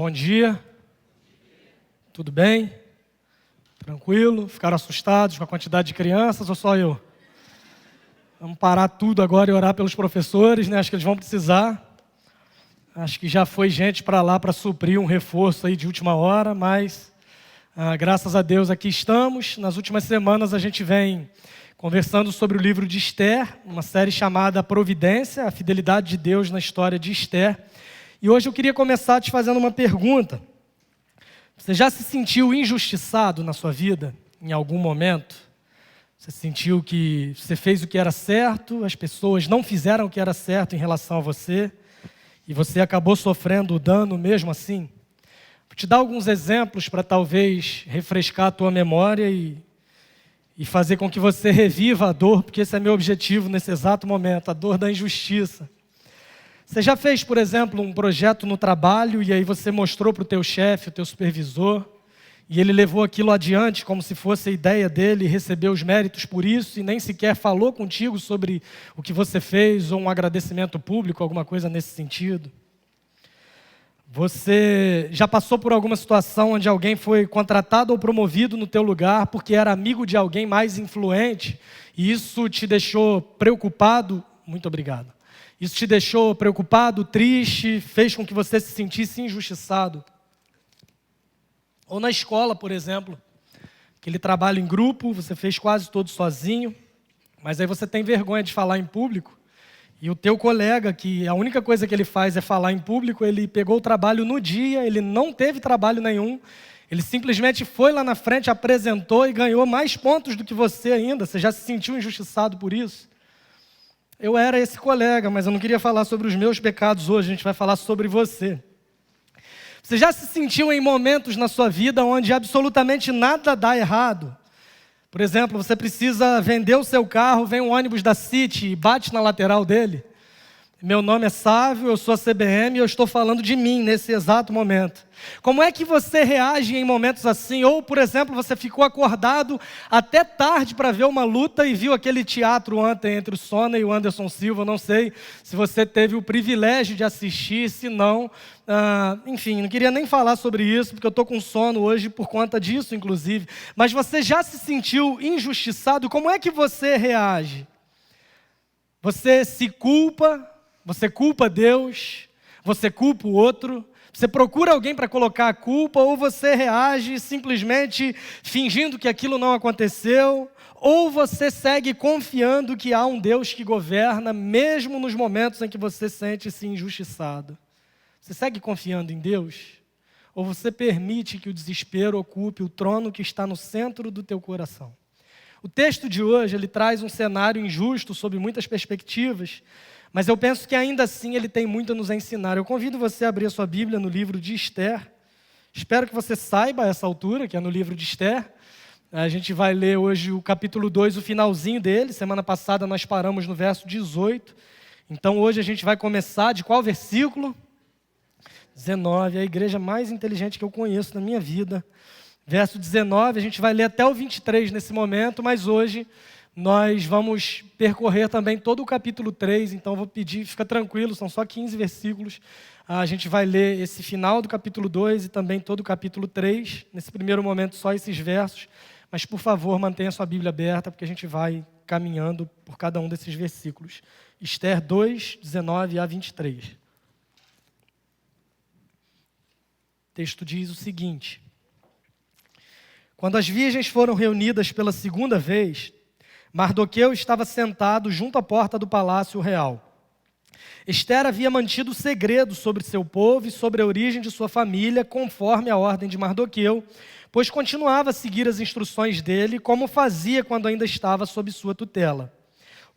Bom dia. Tudo bem? Tranquilo? Ficaram assustados com a quantidade de crianças ou só eu? Vamos parar tudo agora e orar pelos professores, né? Acho que eles vão precisar. Acho que já foi gente para lá para suprir um reforço aí de última hora, mas graças a Deus aqui estamos. Nas últimas semanas a gente vem conversando sobre o livro de Esther, uma série chamada Providência, a fidelidade de Deus na história de Esther. E hoje eu queria começar te fazendo uma pergunta. Você já se sentiu injustiçado na sua vida, em algum momento? Você sentiu que você fez o que era certo, as pessoas não fizeram o que era certo em relação a você, e você acabou sofrendo o dano mesmo assim? Vou te dar alguns exemplos para talvez refrescar a tua memória e fazer com que você reviva a dor, porque esse é meu objetivo nesse exato momento, a dor da injustiça. Você já fez, por exemplo, um projeto no trabalho e aí você mostrou para o teu chefe, o teu supervisor, e ele levou aquilo adiante como se fosse a ideia dele e recebeu os méritos por isso e nem sequer falou contigo sobre o que você fez ou um agradecimento público, alguma coisa nesse sentido? Você já passou por alguma situação onde alguém foi contratado ou promovido no teu lugar porque era amigo de alguém mais influente e isso te deixou preocupado? Muito obrigado. Isso te deixou preocupado, triste, fez com que você se sentisse injustiçado? Ou na escola, por exemplo, aquele trabalho em grupo, você fez quase todo sozinho, mas aí você tem vergonha de falar em público, e o teu colega, que a única coisa que ele faz é falar em público, ele pegou o trabalho no dia, ele não teve trabalho nenhum, ele simplesmente foi lá na frente, apresentou e ganhou mais pontos do que você ainda. Você já se sentiu injustiçado por isso? Eu era esse colega, mas eu não queria falar sobre os meus pecados hoje, a gente vai falar sobre você. Você já se sentiu em momentos na sua vida onde absolutamente nada dá errado? Por exemplo, você precisa vender o seu carro, vem um ônibus da City e bate na lateral dele. Meu nome é Sávio, eu sou a CBM e eu estou falando de mim nesse exato momento. Como é que você reage em momentos assim? Ou, por exemplo, você ficou acordado até tarde para ver uma luta e viu aquele teatro ontem entre o Sona e o Anderson Silva. Não sei se você teve o privilégio de assistir, se não. Enfim, não queria nem falar sobre isso, porque eu estou com sono hoje por conta disso, inclusive. Mas você já se sentiu injustiçado? Como é que você reage? Você se culpa? Você culpa Deus? Você culpa o outro? Você procura alguém para colocar a culpa? Ou você reage simplesmente fingindo que aquilo não aconteceu? Ou você segue confiando que há um Deus que governa, mesmo nos momentos em que você sente-se injustiçado? Você segue confiando em Deus? Ou você permite que o desespero ocupe o trono que está no centro do teu coração? O texto de hoje, ele traz um cenário injusto sob muitas perspectivas, mas eu penso que ainda assim ele tem muito a nos ensinar. Eu convido você a abrir a sua Bíblia no livro de Esther. Espero que você saiba a essa altura, que é no livro de Esther. A gente vai ler hoje o capítulo 2, o finalzinho dele. Semana passada nós paramos no verso 18. Então hoje a gente vai começar de qual versículo? 19, a igreja mais inteligente que eu conheço na minha vida. Verso 19, a gente vai ler até o 23 nesse momento, mas hoje nós vamos percorrer também todo o capítulo 3, então vou pedir, fica tranquilo, são só 15 versículos. A gente vai ler esse final do capítulo 2 e também todo o capítulo 3. Nesse primeiro momento, só esses versos. Mas, por favor, mantenha sua Bíblia aberta, porque a gente vai caminhando por cada um desses versículos. Esther 2, 19 a 23. O texto diz o seguinte: quando as virgens foram reunidas pela segunda vez, Mardoqueu estava sentado junto à porta do palácio real. Esther havia mantido segredo sobre seu povo e sobre a origem de sua família, conforme a ordem de Mardoqueu, pois continuava a seguir as instruções dele, como fazia quando ainda estava sob sua tutela.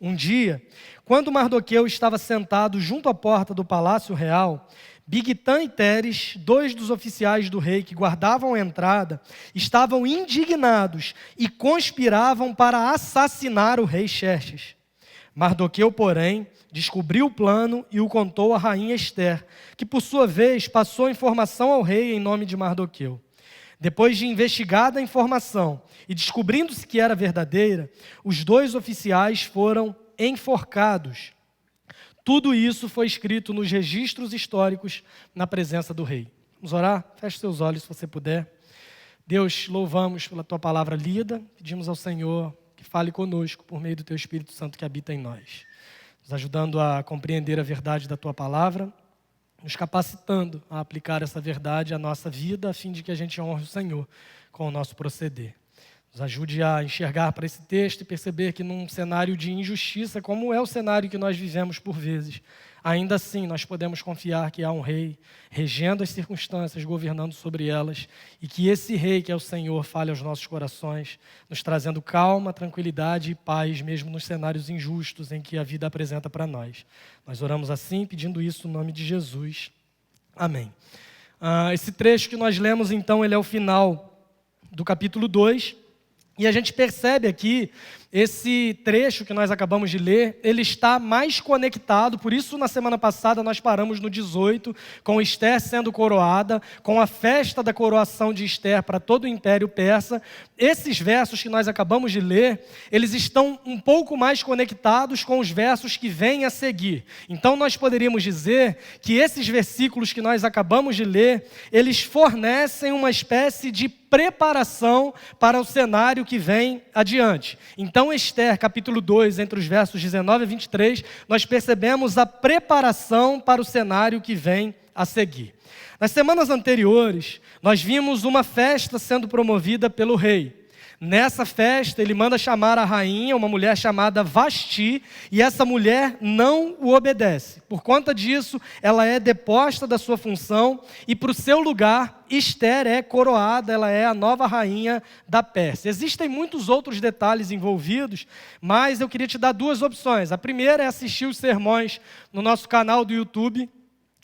Um dia, quando Mardoqueu estava sentado junto à porta do palácio real, Bigtã e Teres, dois dos oficiais do rei que guardavam a entrada, estavam indignados e conspiravam para assassinar o rei Xerxes. Mardoqueu, porém, descobriu o plano e o contou à rainha Esther, que por sua vez passou a informação ao rei em nome de Mardoqueu. Depois de investigada a informação e descobrindo-se que era verdadeira, os dois oficiais foram enforcados. Tudo isso foi escrito nos registros históricos na presença do rei. Vamos orar? Feche seus olhos se você puder. Deus, louvamos pela Tua palavra lida. Pedimos ao Senhor que fale conosco por meio do Teu Espírito Santo que habita em nós. Nos ajudando a compreender a verdade da Tua palavra, nos capacitando a aplicar essa verdade à nossa vida, a fim de que a gente honre o Senhor com o nosso proceder. Nos ajude a enxergar para esse texto e perceber que num cenário de injustiça, como é o cenário que nós vivemos por vezes, ainda assim nós podemos confiar que há um rei regendo as circunstâncias, governando sobre elas, e que esse rei, que é o Senhor, fale aos nossos corações, nos trazendo calma, tranquilidade e paz, mesmo nos cenários injustos em que a vida apresenta para nós. Nós oramos assim, pedindo isso no nome de Jesus. Amém. Esse trecho que nós lemos, então, ele é o final do capítulo 2, e a gente percebe aqui, esse trecho que nós acabamos de ler, ele está mais conectado, por isso na semana passada nós paramos no 18, com Esther sendo coroada, com a festa da coroação de Esther para todo o Império Persa. Esses versos que nós acabamos de ler, eles estão um pouco mais conectados com os versos que vêm a seguir. Então nós poderíamos dizer que esses versículos que nós acabamos de ler, eles fornecem uma espécie de preparação para o cenário que vem adiante. Então, Esther, capítulo 2, entre os versos 19 e 23, nós percebemos a preparação para o cenário que vem a seguir. Nas semanas anteriores, nós vimos uma festa sendo promovida pelo rei. Nessa festa, ele manda chamar a rainha, uma mulher chamada Vasti, e essa mulher não o obedece. Por conta disso, ela é deposta da sua função e, para o seu lugar, Esther é coroada, ela é a nova rainha da Pérsia. Existem muitos outros detalhes envolvidos, mas eu queria te dar duas opções. A primeira é assistir os sermões no nosso canal do YouTube,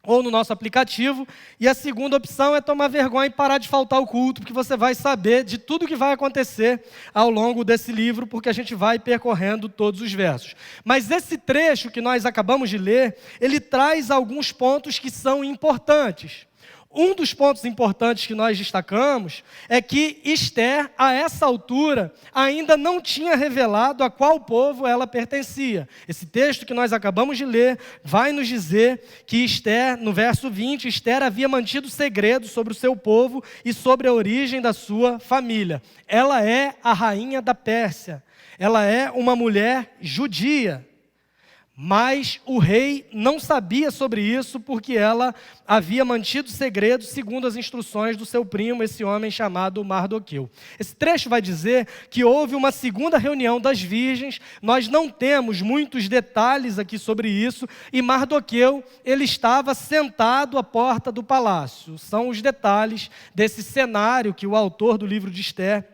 ou no nosso aplicativo, e a segunda opção é tomar vergonha e parar de faltar ao culto, porque você vai saber de tudo que vai acontecer ao longo desse livro, porque a gente vai percorrendo todos os versos. Mas esse trecho que nós acabamos de ler, ele traz alguns pontos que são importantes. Um dos pontos importantes que nós destacamos é que Esther, a essa altura, ainda não tinha revelado a qual povo ela pertencia. Esse texto que nós acabamos de ler vai nos dizer que Esther, no verso 20, Esther havia mantido segredo sobre o seu povo e sobre a origem da sua família. Ela é a rainha da Pérsia. Ela é uma mulher judia. Mas o rei não sabia sobre isso porque ela havia mantido segredo segundo as instruções do seu primo, esse homem chamado Mardoqueu. Esse trecho vai dizer que houve uma segunda reunião das virgens, nós não temos muitos detalhes aqui sobre isso, e Mardoqueu, ele estava sentado à porta do palácio. São os detalhes desse cenário que o autor do livro de Esther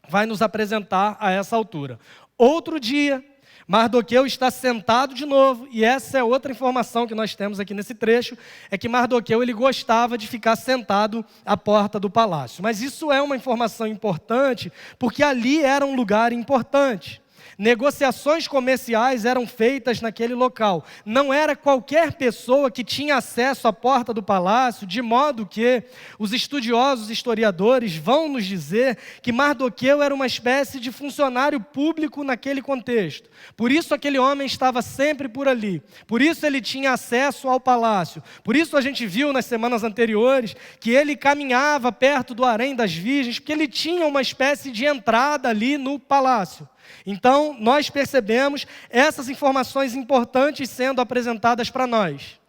vai nos apresentar a essa altura. Outro dia, Mardoqueu está sentado de novo, e essa é outra informação que nós temos aqui nesse trecho, é que Mardoqueu ele gostava de ficar sentado à porta do palácio. Mas isso é uma informação importante, porque ali era um lugar importante. Negociações comerciais eram feitas naquele local. Não era qualquer pessoa que tinha acesso à porta do palácio, de modo que os estudiosos historiadores vão nos dizer que Mardoqueu era uma espécie de funcionário público naquele contexto. Por isso aquele homem estava sempre por ali. Por isso ele tinha acesso ao palácio. Por isso a gente viu nas semanas anteriores que ele caminhava perto do harém das virgens, porque ele tinha uma espécie de entrada ali no palácio. Então, nós percebemos essas informações importantes sendo apresentadas para nós.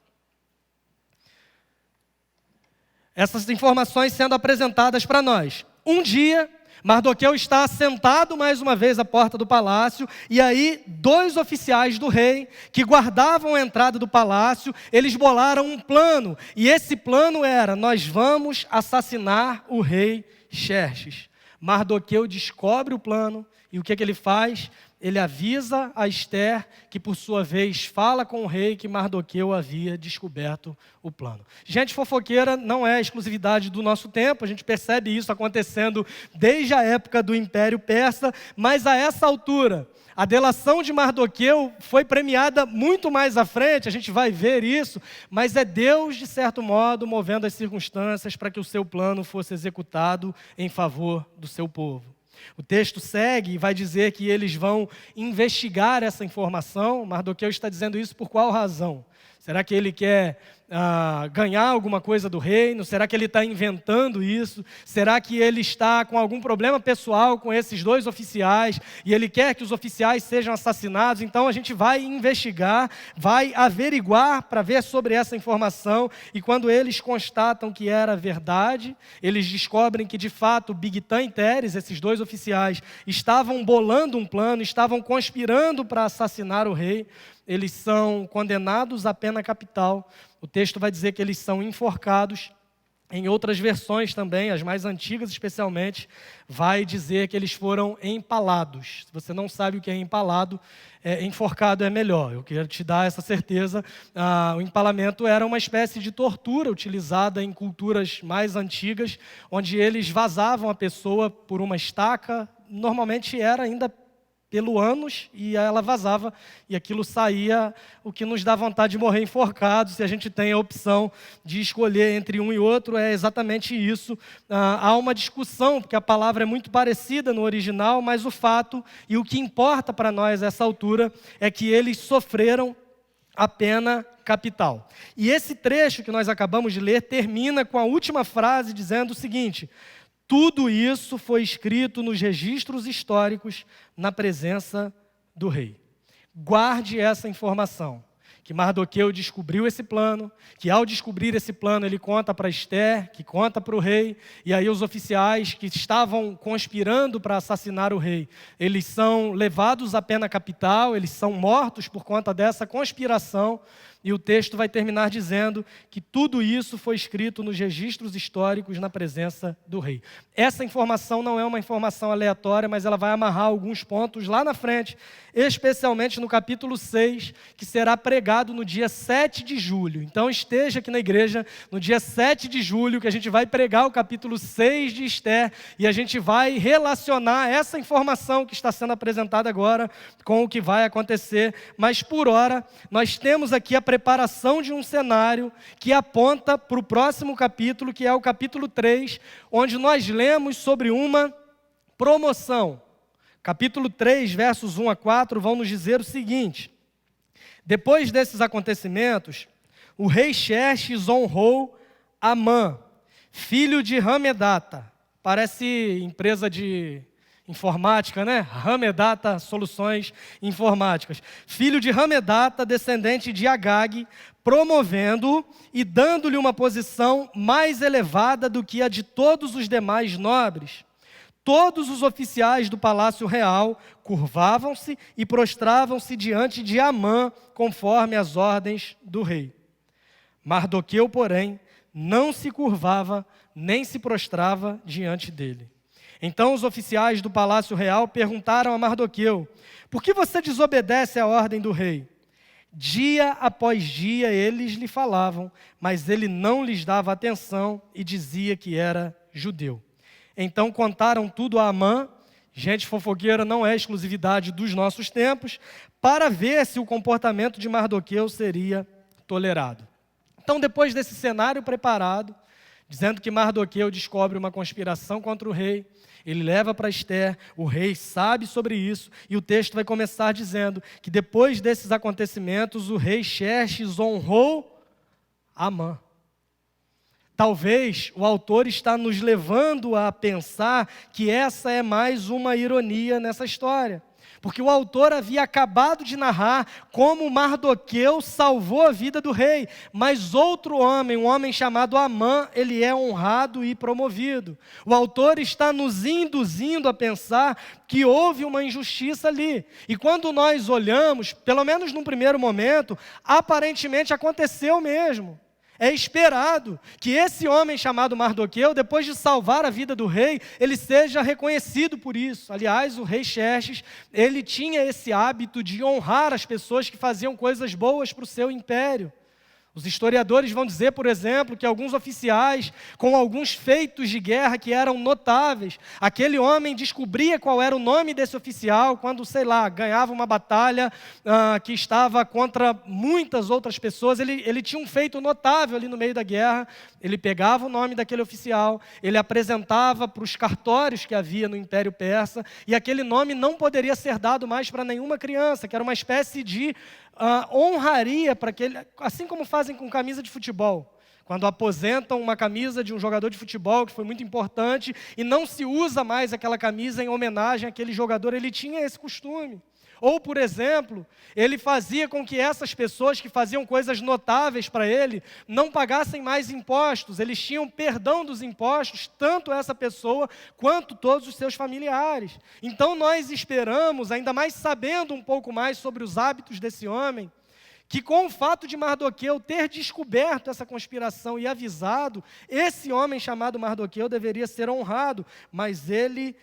Essas informações sendo apresentadas para nós. Um dia, Mardoqueu está sentado mais uma vez à porta do palácio, e aí 2 oficiais do rei, que guardavam a entrada do palácio, eles bolaram um plano, e esse plano era: nós vamos assassinar o rei Xerxes. Mardoqueu descobre o plano, e o que ele faz? Ele avisa a Esther, que por sua vez fala com o rei que Mardoqueu havia descoberto o plano. Gente fofoqueira não é exclusividade do nosso tempo, a gente percebe isso acontecendo desde a época do Império Persa, mas a essa altura, a delação de Mardoqueu foi premiada muito mais à frente, a gente vai ver isso, mas é Deus, de certo modo, movendo as circunstâncias para que o seu plano fosse executado em favor do seu povo. O texto segue e vai dizer que eles vão investigar essa informação. Mardoqueu está dizendo isso por qual razão? Será que ele quer ganhar alguma coisa do reino? Será que ele está inventando isso? Será que ele está com algum problema pessoal com esses 2 oficiais e ele quer que os oficiais sejam assassinados? Então a gente vai investigar, vai averiguar para ver sobre essa informação, e quando eles constatam que era verdade, eles descobrem que de fato Bigtan e Teres, esses 2 oficiais, estavam bolando um plano, estavam conspirando para assassinar o rei. Eles são condenados à pena capital. O texto vai dizer que eles são enforcados. Em outras versões também, as mais antigas especialmente, vai dizer que eles foram empalados. Se você não sabe o que é empalado, enforcado é melhor. Eu quero te dar essa certeza. O empalamento era uma espécie de tortura utilizada em culturas mais antigas, onde eles vazavam a pessoa por uma estaca. Normalmente era ainda pelo ânus, e ela vazava, e aquilo saía, o que nos dá vontade de morrer enforcados. Se a gente tem a opção de escolher entre um e outro, é exatamente isso. Há uma discussão, porque a palavra é muito parecida no original, mas o fato, e o que importa para nós a essa altura, é que eles sofreram a pena capital. E esse trecho que nós acabamos de ler termina com a última frase dizendo o seguinte: tudo isso foi escrito nos registros históricos na presença do rei. Guarde essa informação, que Mardoqueu descobriu esse plano, que ao descobrir esse plano ele conta para Ester, que conta para o rei, e aí os oficiais que estavam conspirando para assassinar o rei, eles são levados à pena capital, eles são mortos por conta dessa conspiração. E o texto vai terminar dizendo que tudo isso foi escrito nos registros históricos na presença do rei. Essa informação não é uma informação aleatória, mas ela vai amarrar alguns pontos lá na frente, especialmente no capítulo 6, que será pregado no dia 7 de julho. Então esteja aqui na igreja no dia 7 de julho, que a gente vai pregar o capítulo 6 de Ester, e a gente vai relacionar essa informação que está sendo apresentada agora com o que vai acontecer. Mas por hora, nós temos aqui a preparação de um cenário que aponta para o próximo capítulo, que é o capítulo 3, onde nós lemos sobre uma promoção. Capítulo 3, versos 1 a 4, vão nos dizer o seguinte: depois desses acontecimentos, o rei Xerxes honrou Amã, filho de Hamedata. Parece empresa de informática, né? Hamedata Soluções Informáticas. Filho de Hamedata, descendente de Agag, promovendo-o e dando-lhe uma posição mais elevada do que a de todos os demais nobres. Todos os oficiais do palácio real curvavam-se e prostravam-se diante de Amã, conforme as ordens do rei. Mardoqueu, porém, não se curvava nem se prostrava diante dele. Então os oficiais do palácio real perguntaram a Mardoqueu: por que você desobedece à ordem do rei? Dia após dia eles lhe falavam, mas ele não lhes dava atenção e dizia que era judeu. Então contaram tudo a Amã. Gente fofoqueira não é exclusividade dos nossos tempos, para ver se o comportamento de Mardoqueu seria tolerado. Então, depois desse cenário preparado, dizendo que Mardoqueu descobre uma conspiração contra o rei, ele leva para Ester, o rei sabe sobre isso, e o texto vai começar dizendo que depois desses acontecimentos, o rei Xerxes honrou Amã. Talvez o autor está nos levando a pensar que essa é mais uma ironia nessa história. Porque o autor havia acabado de narrar como Mardoqueu salvou a vida do rei. Mas outro homem, um homem chamado Amã, ele é honrado e promovido. O autor está nos induzindo a pensar que houve uma injustiça ali. E quando nós olhamos, pelo menos num primeiro momento, aparentemente aconteceu mesmo. É esperado que esse homem chamado Mardoqueu, depois de salvar a vida do rei, ele seja reconhecido por isso. Aliás, o rei Xerxes, ele tinha esse hábito de honrar as pessoas que faziam coisas boas para o seu império. Os historiadores vão dizer, por exemplo, que alguns oficiais, com alguns feitos de guerra que eram notáveis, aquele homem descobria qual era o nome desse oficial quando, sei lá, ganhava uma batalha que estava contra muitas outras pessoas. Ele tinha um feito notável ali no meio da guerra. Ele pegava o nome daquele oficial, ele apresentava para os cartórios que havia no Império Persa, e aquele nome não poderia ser dado mais para nenhuma criança, que era uma espécie de honraria para aquele, assim como fazem com camisa de futebol. Quando aposentam uma camisa de um jogador de futebol que foi muito importante e não se usa mais aquela camisa em homenagem àquele jogador, ele tinha esse costume. Ou, por exemplo, ele fazia com que essas pessoas que faziam coisas notáveis para ele não pagassem mais impostos. Eles tinham perdão dos impostos, tanto essa pessoa quanto todos os seus familiares. Então nós esperamos, ainda mais sabendo um pouco mais sobre os hábitos desse homem, que com o fato de Mardoqueu ter descoberto essa conspiração e avisado, esse homem chamado Mardoqueu deveria ser honrado, mas ele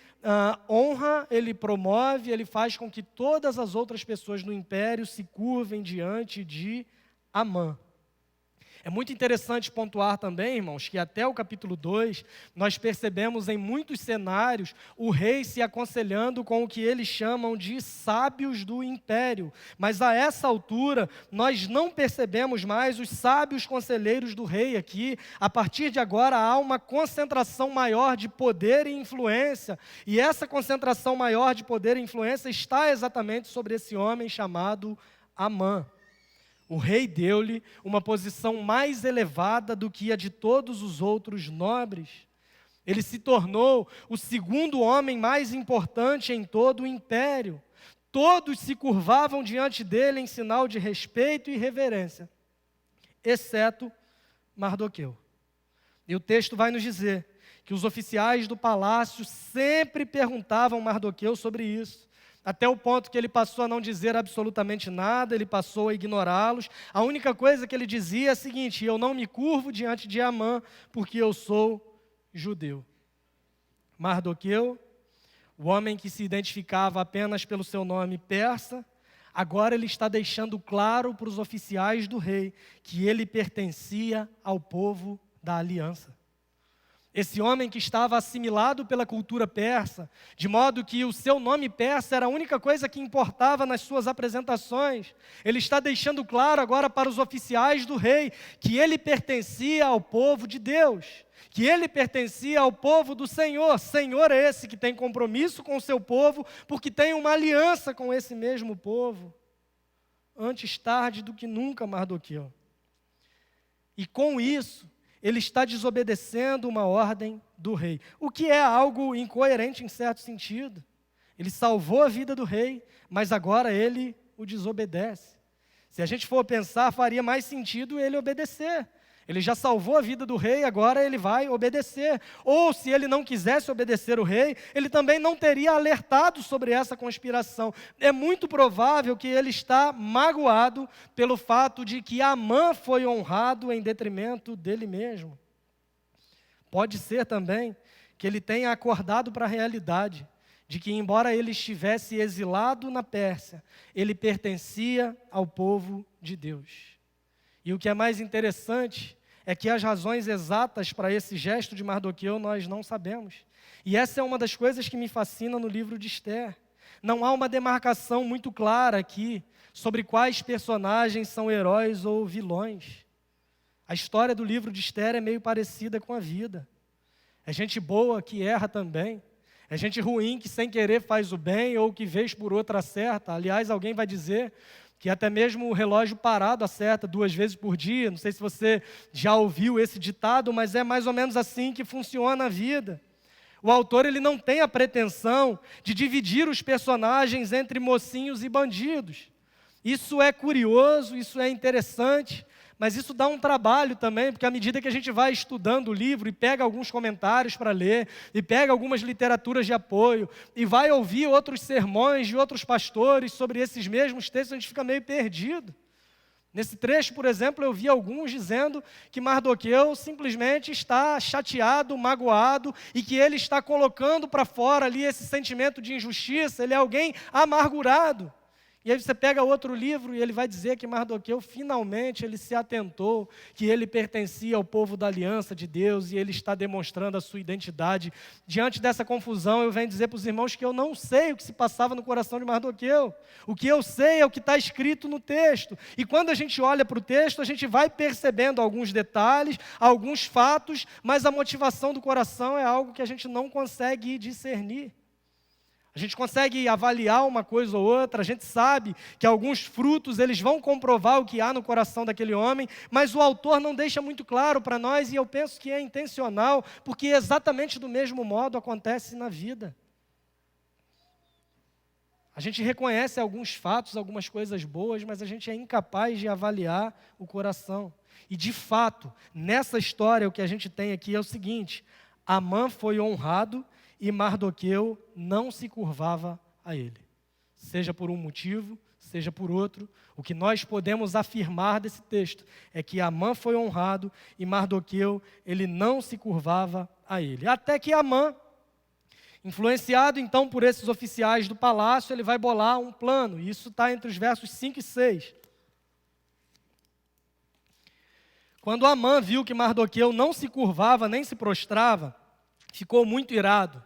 honra, ele promove, ele faz com que todas as outras pessoas no império se curvem diante de Amã. É muito interessante pontuar também, irmãos, que até o capítulo 2, nós percebemos em muitos cenários o rei se aconselhando com o que eles chamam de sábios do império. Mas a essa altura, nós não percebemos mais os sábios conselheiros do rei aqui. A partir de agora, há uma concentração maior de poder e influência. E essa concentração maior de poder e influência está exatamente sobre esse homem chamado Amã. O rei deu-lhe uma posição mais elevada do que a de todos os outros nobres. Ele se tornou o segundo homem mais importante em todo o império. Todos se curvavam diante dele em sinal de respeito e reverência, exceto Mardoqueu. E o texto vai nos dizer que os oficiais do palácio sempre perguntavam a Mardoqueu sobre isso. Até o ponto que ele passou a não dizer absolutamente nada, ele passou a ignorá-los. A única coisa que ele dizia é a seguinte: eu não me curvo diante de Amã, porque eu sou judeu. Mardoqueu, o homem que se identificava apenas pelo seu nome persa, agora ele está deixando claro para os oficiais do rei que ele pertencia ao povo da aliança. Esse homem que estava assimilado pela cultura persa, de modo que o seu nome persa era a única coisa que importava nas suas apresentações. Ele está deixando claro agora para os oficiais do rei que ele pertencia ao povo de Deus, que ele pertencia ao povo do Senhor. Senhor é esse que tem compromisso com o seu povo, porque tem uma aliança com esse mesmo povo. Antes tarde do que nunca, Mardoqueu. E com isso, ele está desobedecendo uma ordem do rei, o que é algo incoerente em certo sentido. Ele salvou a vida do rei, mas agora ele o desobedece. Se a gente for pensar, faria mais sentido ele obedecer. Ele já salvou a vida do rei, agora ele vai obedecer. Ou se ele não quisesse obedecer o rei, ele também não teria alertado sobre essa conspiração. É muito provável que ele está magoado pelo fato de que Amã foi honrado em detrimento dele mesmo. Pode ser também que ele tenha acordado para a realidade de que, embora ele estivesse exilado na Pérsia, ele pertencia ao povo de Deus. E o que é mais interessante é que as razões exatas para esse gesto de Mardoqueu nós não sabemos. E essa é uma das coisas que me fascina no livro de Esther. Não há uma demarcação muito clara aqui sobre quais personagens são heróis ou vilões. A história do livro de Esther é meio parecida com a vida. É gente boa que erra também. É gente ruim que sem querer faz o bem ou que vez por outra acerta. Aliás, alguém vai dizer que até mesmo o relógio parado acerta 2 vezes por dia. Não sei se você já ouviu esse ditado, mas é mais ou menos assim que funciona a vida. O autor ele não tem a pretensão de dividir os personagens entre mocinhos e bandidos. Isso é curioso, isso é interessante, mas isso dá um trabalho também, porque à medida que a gente vai estudando o livro e pega alguns comentários para ler, e pega algumas literaturas de apoio, e vai ouvir outros sermões de outros pastores sobre esses mesmos textos, a gente fica meio perdido. Nesse trecho, por exemplo, eu vi alguns dizendo que Mardoqueu simplesmente está chateado, magoado, e que ele está colocando para fora ali esse sentimento de injustiça, ele é alguém amargurado. E aí você pega outro livro e ele vai dizer que Mardoqueu finalmente ele se atentou, que ele pertencia ao povo da aliança de Deus e ele está demonstrando a sua identidade. Diante dessa confusão eu venho dizer para os irmãos que eu não sei o que se passava no coração de Mardoqueu. O que eu sei é o que está escrito no texto. E quando a gente olha para o texto, a gente vai percebendo alguns detalhes, alguns fatos, mas a motivação do coração é algo que a gente não consegue discernir. A gente consegue avaliar uma coisa ou outra, a gente sabe que alguns frutos eles vão comprovar o que há no coração daquele homem, mas o autor não deixa muito claro para nós, e eu penso que é intencional, porque exatamente do mesmo modo acontece na vida. A gente reconhece alguns fatos, algumas coisas boas, mas a gente é incapaz de avaliar o coração. E de fato, nessa história o que a gente tem aqui é o seguinte: Amã foi honrado e Mardoqueu não se curvava a ele. Seja por um motivo, seja por outro, o que nós podemos afirmar desse texto é que Amã foi honrado e Mardoqueu, ele não se curvava a ele. Até que Amã, influenciado então por esses oficiais do palácio, ele vai bolar um plano. E isso está entre os versos 5 e 6. Quando Amã viu que Mardoqueu não se curvava nem se prostrava, ficou muito irado.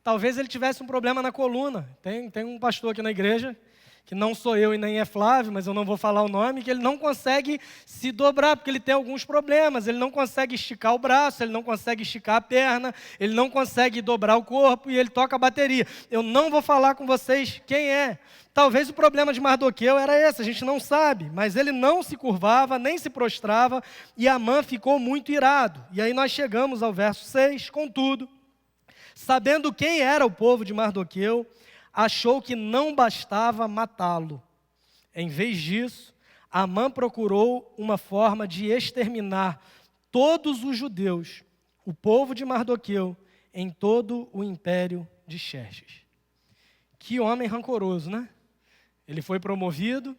Talvez ele tivesse um problema na coluna. Tem um pastor aqui na igreja, que não sou eu e nem é Flávio, mas eu não vou falar o nome, que ele não consegue se dobrar, porque ele tem alguns problemas. Ele não consegue esticar o braço, ele não consegue esticar a perna, ele não consegue dobrar o corpo e ele toca a bateria. Eu não vou falar com vocês quem é. Talvez o problema de Mardoqueu era esse, a gente não sabe, mas ele não se curvava, nem se prostrava, e Amã ficou muito irado. E aí nós chegamos ao verso 6, contudo, sabendo quem era o povo de Mardoqueu, achou que não bastava matá-lo. Em vez disso, Amã procurou uma forma de exterminar todos os judeus, o povo de Mardoqueu, em todo o império de Xerxes. Que homem rancoroso, né? Ele foi promovido,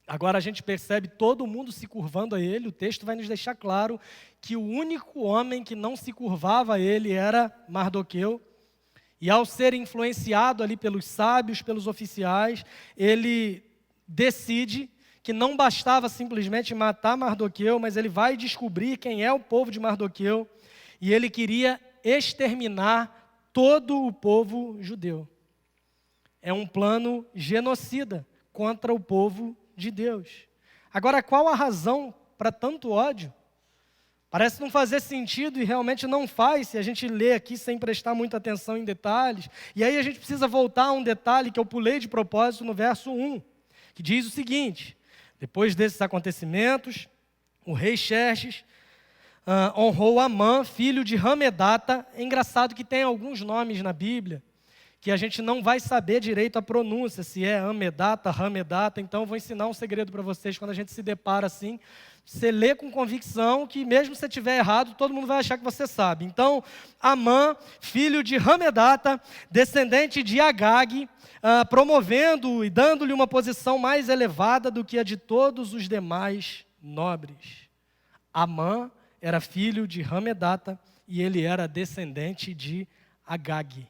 agora a gente percebe todo mundo se curvando a ele. O texto vai nos deixar claro que o único homem que não se curvava a ele era Mardoqueu. E ao ser influenciado ali pelos sábios, pelos oficiais, ele decide que não bastava simplesmente matar Mardoqueu, mas ele vai descobrir quem é o povo de Mardoqueu, e ele queria exterminar todo o povo judeu. É um plano genocida contra o povo de Deus. Agora, qual a razão para tanto ódio? Parece não fazer sentido e realmente não faz se a gente lê aqui sem prestar muita atenção em detalhes. E aí a gente precisa voltar a um detalhe que eu pulei de propósito no verso 1, que diz o seguinte: depois desses acontecimentos, o rei Xerxes honrou Amã, filho de Hamedata. É engraçado que tem alguns nomes na Bíblia que a gente não vai saber direito a pronúncia, se é Hamedata, Hamedata. Então eu vou ensinar um segredo para vocês quando a gente se depara assim. Você lê com convicção que mesmo se você estiver errado, todo mundo vai achar que você sabe. Então, Amã, filho de Hamedata, descendente de Agag, promovendo e dando-lhe uma posição mais elevada do que a de todos os demais nobres. Amã era filho de Hamedata e ele era descendente de Agag.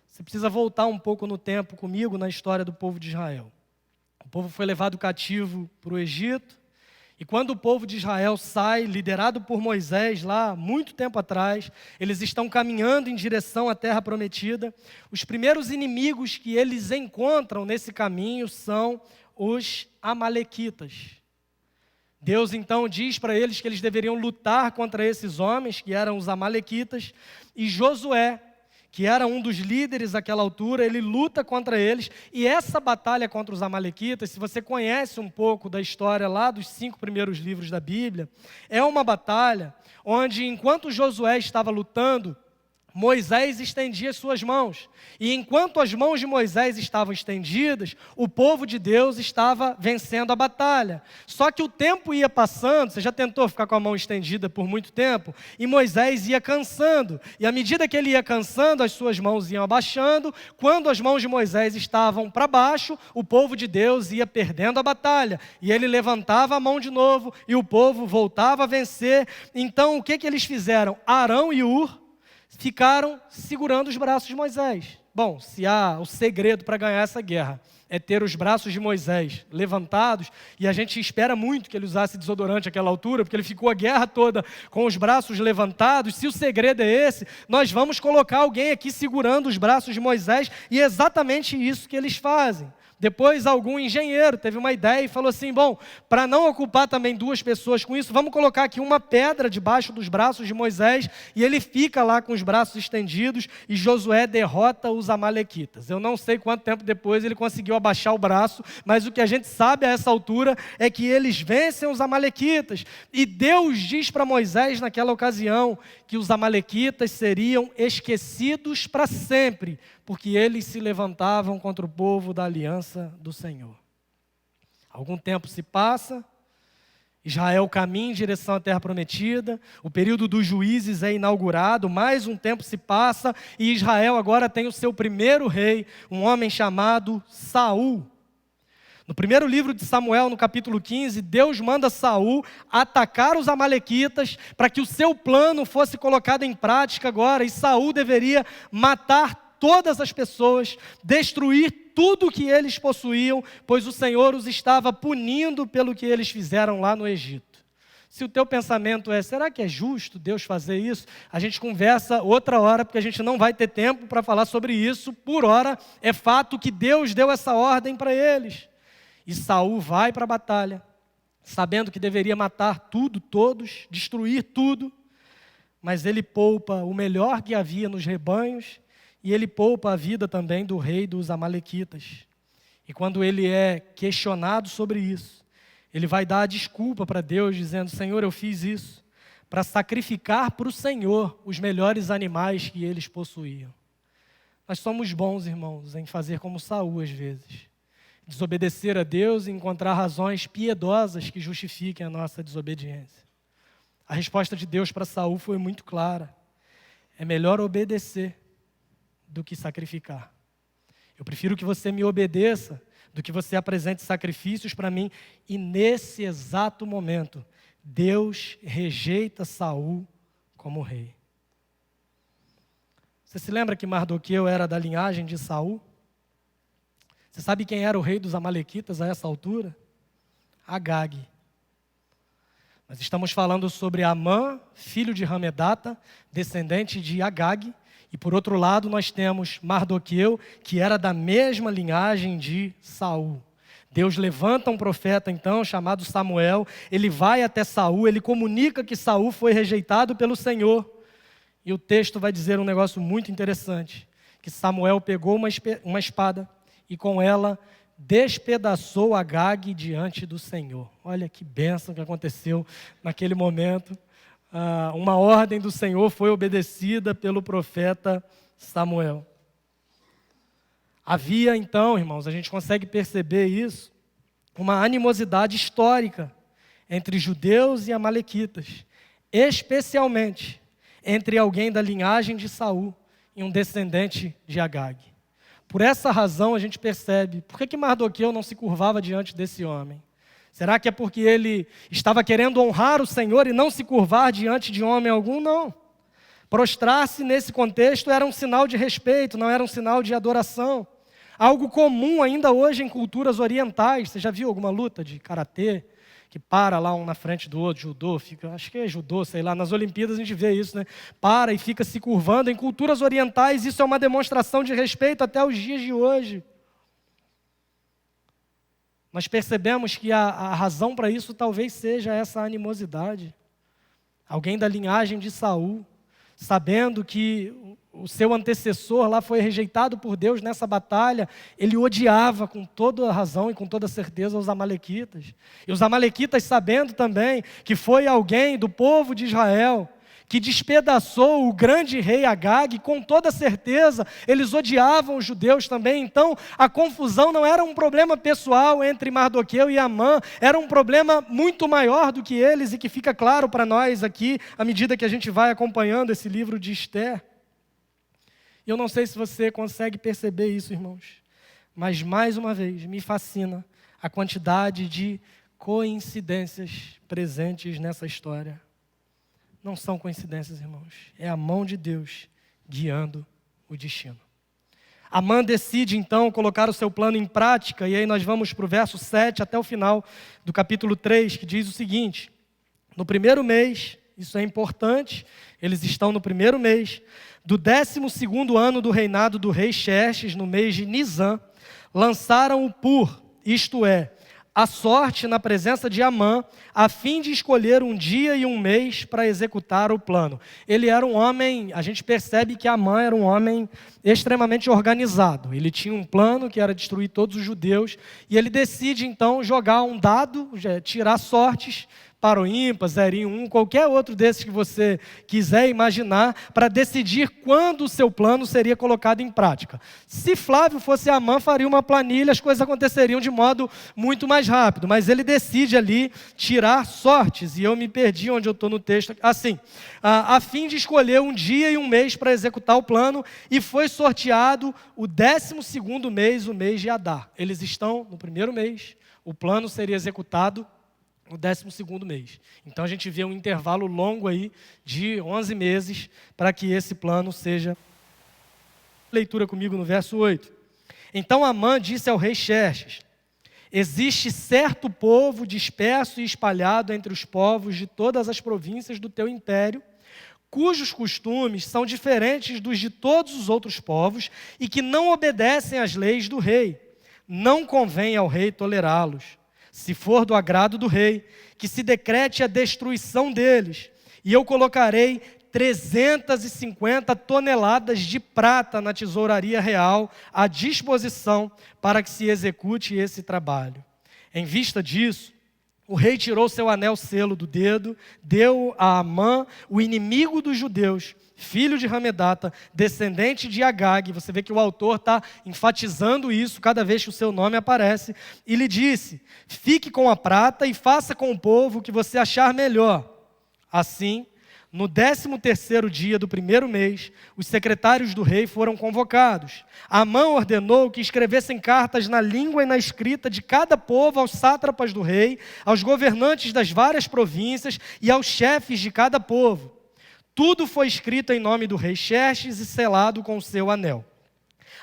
Você precisa voltar um pouco no tempo comigo na história do povo de Israel. O povo foi levado cativo para o Egito, e quando o povo de Israel sai, liderado por Moisés lá, muito tempo atrás, eles estão caminhando em direção à terra prometida. Os primeiros inimigos que eles encontram nesse caminho são os amalequitas. Deus então diz para eles que eles deveriam lutar contra esses homens, que eram os amalequitas, e Josué, que era um dos líderes àquela altura, ele luta contra eles. E essa batalha contra os amalequitas, se você conhece um pouco da história lá dos 5 primeiros livros da Bíblia, é uma batalha onde, enquanto Josué estava lutando, Moisés estendia suas mãos. E enquanto as mãos de Moisés estavam estendidas, o povo de Deus estava vencendo a batalha. Só que o tempo ia passando, você já tentou ficar com a mão estendida por muito tempo? E Moisés ia cansando. E à medida que ele ia cansando, as suas mãos iam abaixando. Quando as mãos de Moisés estavam para baixo, o povo de Deus ia perdendo a batalha. E ele levantava a mão de novo e o povo voltava a vencer. Então o que eles fizeram? Arão e Ur ficaram segurando os braços de Moisés. Bom, se há o segredo para ganhar essa guerra é ter os braços de Moisés levantados, e a gente espera muito que ele usasse desodorante àquela altura, porque ele ficou a guerra toda com os braços levantados. Se o segredo é esse, nós vamos colocar alguém aqui segurando os braços de Moisés, e é exatamente isso que eles fazem. Depois algum engenheiro teve uma ideia e falou assim, bom, para não ocupar também 2 pessoas com isso, vamos colocar aqui uma pedra debaixo dos braços de Moisés, e ele fica lá com os braços estendidos, e Josué derrota os amalequitas. Eu não sei quanto tempo depois ele conseguiu abaixar o braço, mas o que a gente sabe a essa altura é que eles vencem os amalequitas, e Deus diz para Moisés naquela ocasião que os amalequitas seriam esquecidos para sempre, porque eles se levantavam contra o povo da aliança do Senhor. Algum tempo se passa, Israel caminha em direção à terra prometida, o período dos juízes é inaugurado, mais um tempo se passa, e Israel agora tem o seu primeiro rei, um homem chamado Saul. No primeiro livro de Samuel, no capítulo 15, Deus manda Saul atacar os amalequitas para que o seu plano fosse colocado em prática agora, e Saul deveria matar todas as pessoas, destruir tudo o que eles possuíam, pois o Senhor os estava punindo pelo que eles fizeram lá no Egito. Se o teu pensamento é, será que é justo Deus fazer isso? A gente conversa outra hora, porque a gente não vai ter tempo para falar sobre isso. Por hora, é fato que Deus deu essa ordem para eles. E Saul vai para a batalha, sabendo que deveria matar tudo, todos, destruir tudo, mas ele poupa o melhor que havia nos rebanhos, e ele poupa a vida também do rei dos amalequitas. E quando ele é questionado sobre isso, ele vai dar a desculpa para Deus, dizendo, Senhor, eu fiz isso para sacrificar para o Senhor os melhores animais que eles possuíam. Nós somos bons, irmãos, em fazer como Saul às vezes. Desobedecer a Deus e encontrar razões piedosas que justifiquem a nossa desobediência. A resposta de Deus para Saul foi muito clara. É melhor obedecer do que sacrificar. Eu prefiro que você me obedeça do que você apresente sacrifícios para mim. E nesse exato momento, Deus rejeita Saul como rei. Você se lembra que Mardoqueu era da linhagem de Saul? Você sabe quem era o rei dos amalequitas a essa altura? Agag. Nós estamos falando sobre Amã, filho de Hamedata, descendente de Agag. E por outro lado nós temos Mardoqueu, que era da mesma linhagem de Saul. Deus levanta um profeta então, chamado Samuel, ele vai até Saul, ele comunica que Saul foi rejeitado pelo Senhor. E o texto vai dizer um negócio muito interessante, que Samuel pegou uma espada e com ela despedaçou Agag diante do Senhor. Olha que bênção que aconteceu naquele momento. Uma ordem do Senhor foi obedecida pelo profeta Samuel. Havia então, irmãos, a gente consegue perceber isso, uma animosidade histórica entre judeus e amalequitas, especialmente entre alguém da linhagem de Saul e um descendente de Agag. Por essa razão a gente percebe, por que Mardoqueu não se curvava diante desse homem? Será que é porque ele estava querendo honrar o Senhor e não se curvar diante de homem algum? Não. Prostrar-se nesse contexto era um sinal de respeito, não era um sinal de adoração. Algo comum ainda hoje em culturas orientais. Você já viu alguma luta de karatê? Que para lá um na frente do outro, judô, acho que é judô, sei lá, nas Olimpíadas a gente vê isso, né? Para e fica se curvando. Em culturas orientais isso é uma demonstração de respeito até os dias de hoje. Nós percebemos que a razão para isso talvez seja essa animosidade. Alguém da linhagem de Saul, sabendo que o seu antecessor lá foi rejeitado por Deus nessa batalha, ele odiava com toda a razão e com toda certeza os amalequitas. E os amalequitas sabendo também que foi alguém do povo de Israel que despedaçou o grande rei Agag, com toda certeza eles odiavam os judeus também. Então a confusão não era um problema pessoal entre Mardoqueu e Amã, era um problema muito maior do que eles e que fica claro para nós aqui, à medida que a gente vai acompanhando esse livro de Esther. Eu não sei se você consegue perceber isso, irmãos, mas mais uma vez me fascina a quantidade de coincidências presentes nessa história. Não são coincidências, irmãos. É a mão de Deus guiando o destino. Amã decide, então, colocar o seu plano em prática. E aí nós vamos para o verso 7 até o final do capítulo 3, que diz o seguinte. No primeiro mês, isso é importante, eles estão no primeiro mês, do 12º ano do reinado do rei Xerxes, no mês de Nisan, lançaram o pur, isto é, a sorte na presença de Amã, a fim de escolher um dia e um mês para executar o plano. Ele era um homem, a gente percebe que Amã era um homem extremamente organizado. Ele tinha um plano que era destruir todos os judeus, e ele decide então jogar um dado, tirar sortes, para o ímpar, 0 em 1, qualquer outro desses que você quiser imaginar, para decidir quando o seu plano seria colocado em prática. Se Flávio fosse Amã, faria uma planilha, as coisas aconteceriam de modo muito mais rápido, mas ele decide ali tirar sortes, e eu me perdi onde eu estou no texto, assim, a fim de escolher um dia e um mês para executar o plano, e foi sorteado o 12º mês, o mês de Adar. Eles estão no primeiro mês, o plano seria executado no 12º mês. Então a gente vê um intervalo longo aí de 11 meses para que esse plano seja... Leitura comigo no verso 8. Então Amã disse ao rei Xerxes: existe certo povo disperso e espalhado entre os povos de todas as províncias do teu império, cujos costumes são diferentes dos de todos os outros povos e que não obedecem às leis do rei. Não convém ao rei tolerá-los. Se for do agrado do rei, que se decrete a destruição deles, e eu colocarei 350 toneladas de prata na tesouraria real à disposição para que se execute esse trabalho. Em vista disso, o rei tirou seu anel-selo do dedo, deu a Amã, o inimigo dos judeus, filho de Ramedata, descendente de Agag. Você vê que o autor está enfatizando isso cada vez que o seu nome aparece. E lhe disse: fique com a prata e faça com o povo o que você achar melhor. Assim, no 13º dia do primeiro mês, os secretários do rei foram convocados. Amã ordenou que escrevessem cartas na língua e na escrita de cada povo aos sátrapas do rei, aos governantes das várias províncias e aos chefes de cada povo. Tudo foi escrito em nome do rei Xerxes e selado com o seu anel.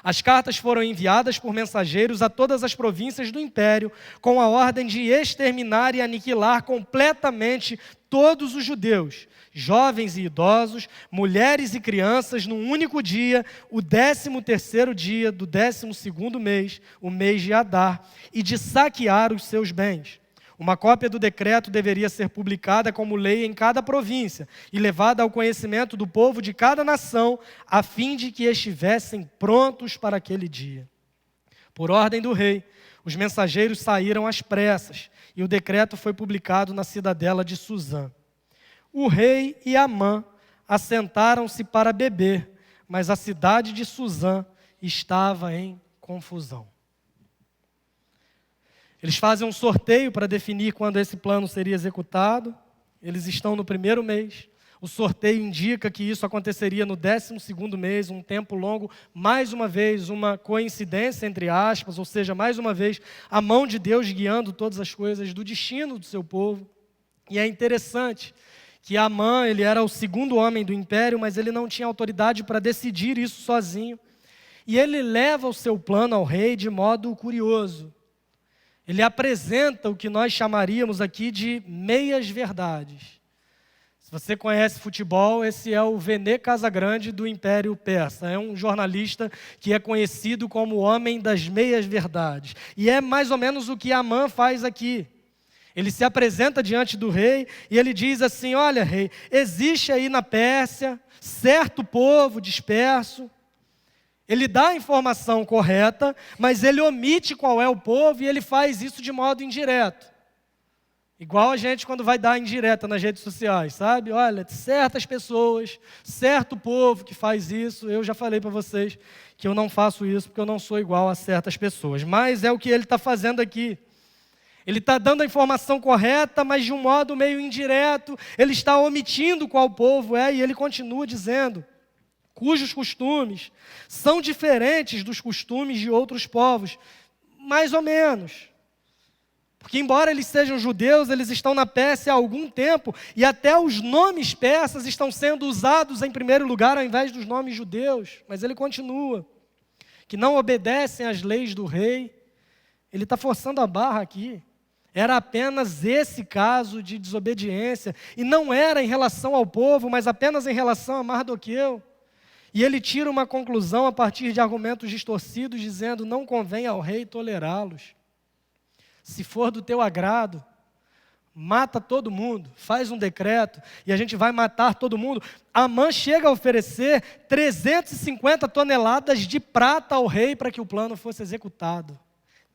As cartas foram enviadas por mensageiros a todas as províncias do império, com a ordem de exterminar e aniquilar completamente todos os judeus, jovens e idosos, mulheres e crianças, num único dia, o 13º dia do 12º mês, o mês de Adar, e de saquear os seus bens. Uma cópia do decreto deveria ser publicada como lei em cada província e levada ao conhecimento do povo de cada nação, a fim de que estivessem prontos para aquele dia. Por ordem do rei, os mensageiros saíram às pressas e o decreto foi publicado na cidadela de Suzã. O rei e Amã assentaram-se para beber, mas a cidade de Suzã estava em confusão. Eles fazem um sorteio para definir quando esse plano seria executado. Eles estão no primeiro mês. O sorteio indica que isso aconteceria no 12º mês, um tempo longo. Mais uma vez, uma coincidência, entre aspas, ou seja, mais uma vez, a mão de Deus guiando todas as coisas do destino do seu povo. E é interessante que Amã, ele era o segundo homem do império, mas ele não tinha autoridade para decidir isso sozinho. E ele leva o seu plano ao rei de modo curioso. Ele apresenta o que nós chamaríamos aqui de meias-verdades. Se você conhece futebol, esse é o Vene Casagrande do Império Persa. É um jornalista que é conhecido como o homem das meias-verdades. E é mais ou menos o que Amã faz aqui. Ele se apresenta diante do rei e ele diz assim: olha, rei, existe aí na Pérsia certo povo disperso. Ele dá a informação correta, mas ele omite qual é o povo e ele faz isso de modo indireto. Igual a gente quando vai dar indireta nas redes sociais, sabe? Olha, certas pessoas, certo povo que faz isso. Eu já falei para vocês que eu não faço isso porque eu não sou igual a certas pessoas. Mas é o que ele está fazendo aqui. Ele está dando a informação correta, mas de um modo meio indireto. Ele está omitindo qual povo é e ele continua dizendo: cujos costumes são diferentes dos costumes de outros povos, mais ou menos. Porque embora eles sejam judeus, eles estão na Pérsia há algum tempo, e até os nomes persas estão sendo usados em primeiro lugar ao invés dos nomes judeus. Mas ele continua, que não obedecem às leis do rei. Ele está forçando a barra aqui. Era apenas esse caso de desobediência, e não era em relação ao povo, mas apenas em relação a Mardoqueu. E ele tira uma conclusão a partir de argumentos distorcidos, dizendo: não convém ao rei tolerá-los. Se for do teu agrado, mata todo mundo, faz um decreto, e a gente vai matar todo mundo. Amã chega a oferecer 350 toneladas de prata ao rei para que o plano fosse executado.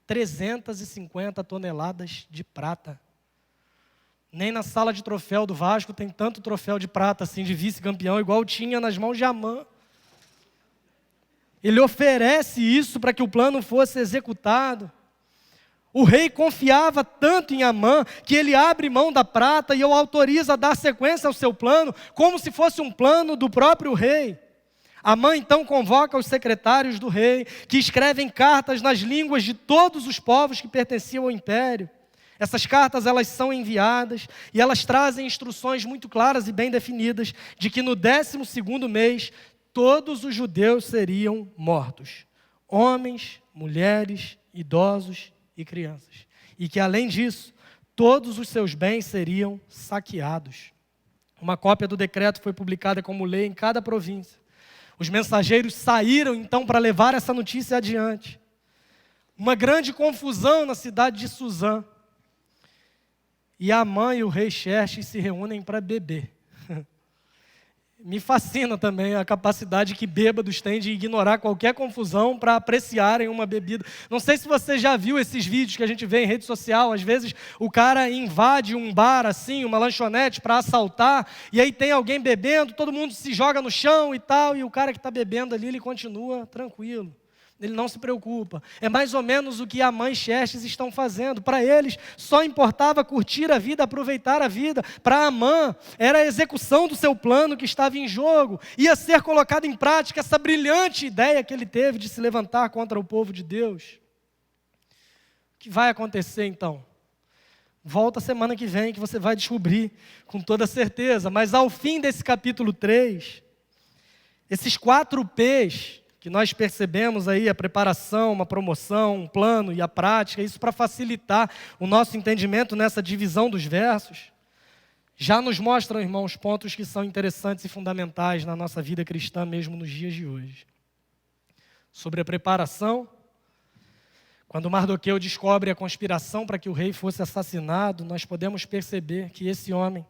350 toneladas de prata. Nem na sala de troféu do Vasco tem tanto troféu de prata assim, de vice-campeão, igual tinha nas mãos de Amã. Ele oferece isso para que o plano fosse executado. O rei confiava tanto em Amã que ele abre mão da prata e o autoriza a dar sequência ao seu plano, como se fosse um plano do próprio rei. Amã então convoca os secretários do rei, que escrevem cartas nas línguas de todos os povos que pertenciam ao império. Essas cartas, elas são enviadas e elas trazem instruções muito claras e bem definidas de que no 12º mês todos os judeus seriam mortos, homens, mulheres, idosos e crianças. E que, além disso, todos os seus bens seriam saqueados. Uma cópia do decreto foi publicada como lei em cada província. Os mensageiros saíram, então, para levar essa notícia adiante. Uma grande confusão na cidade de Suzã. E Amã e o rei Xerxes se reúnem para beber. Me fascina também a capacidade que bêbados têm de ignorar qualquer confusão para apreciarem uma bebida. Não sei se você já viu esses vídeos que a gente vê em rede social. Às vezes o cara invade um bar, assim, uma lanchonete para assaltar, e aí tem alguém bebendo, todo mundo se joga no chão e tal, e o cara que está bebendo ali, ele continua tranquilo. Ele não se preocupa. É mais ou menos o que Amã e Xerxes estão fazendo. Para eles, só importava curtir a vida, aproveitar a vida. Para Amã, era a execução do seu plano que estava em jogo. Ia ser colocada em prática essa brilhante ideia que ele teve de se levantar contra o povo de Deus. O que vai acontecer então? Volta semana que vem que você vai descobrir com toda certeza. Mas ao fim desse capítulo 3, esses 4 P's, que nós percebemos aí, a preparação, uma promoção, um plano e a prática, isso para facilitar o nosso entendimento nessa divisão dos versos, já nos mostram, irmãos, pontos que são interessantes e fundamentais na nossa vida cristã, mesmo nos dias de hoje. Sobre a preparação, quando Mardoqueu descobre a conspiração para que o rei fosse assassinado, nós podemos perceber que esse homem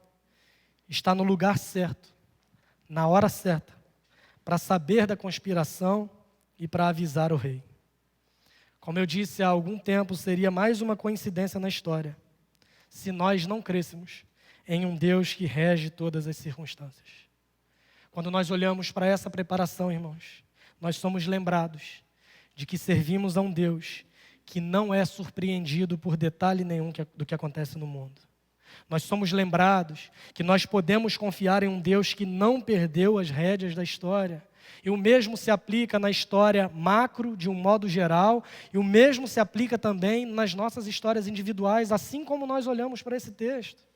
está no lugar certo, na hora certa, para saber da conspiração e para avisar o rei. Como eu disse há algum tempo, seria mais uma coincidência na história, se nós não crêssemos em um Deus que rege todas as circunstâncias. Quando nós olhamos para essa preparação, irmãos, nós somos lembrados de que servimos a um Deus que não é surpreendido por detalhe nenhum do que acontece no mundo. Nós somos lembrados que nós podemos confiar em um Deus que não perdeu as rédeas da história. E o mesmo se aplica na história macro, de um modo geral, e o mesmo se aplica também nas nossas histórias individuais, assim como nós olhamos para esse texto.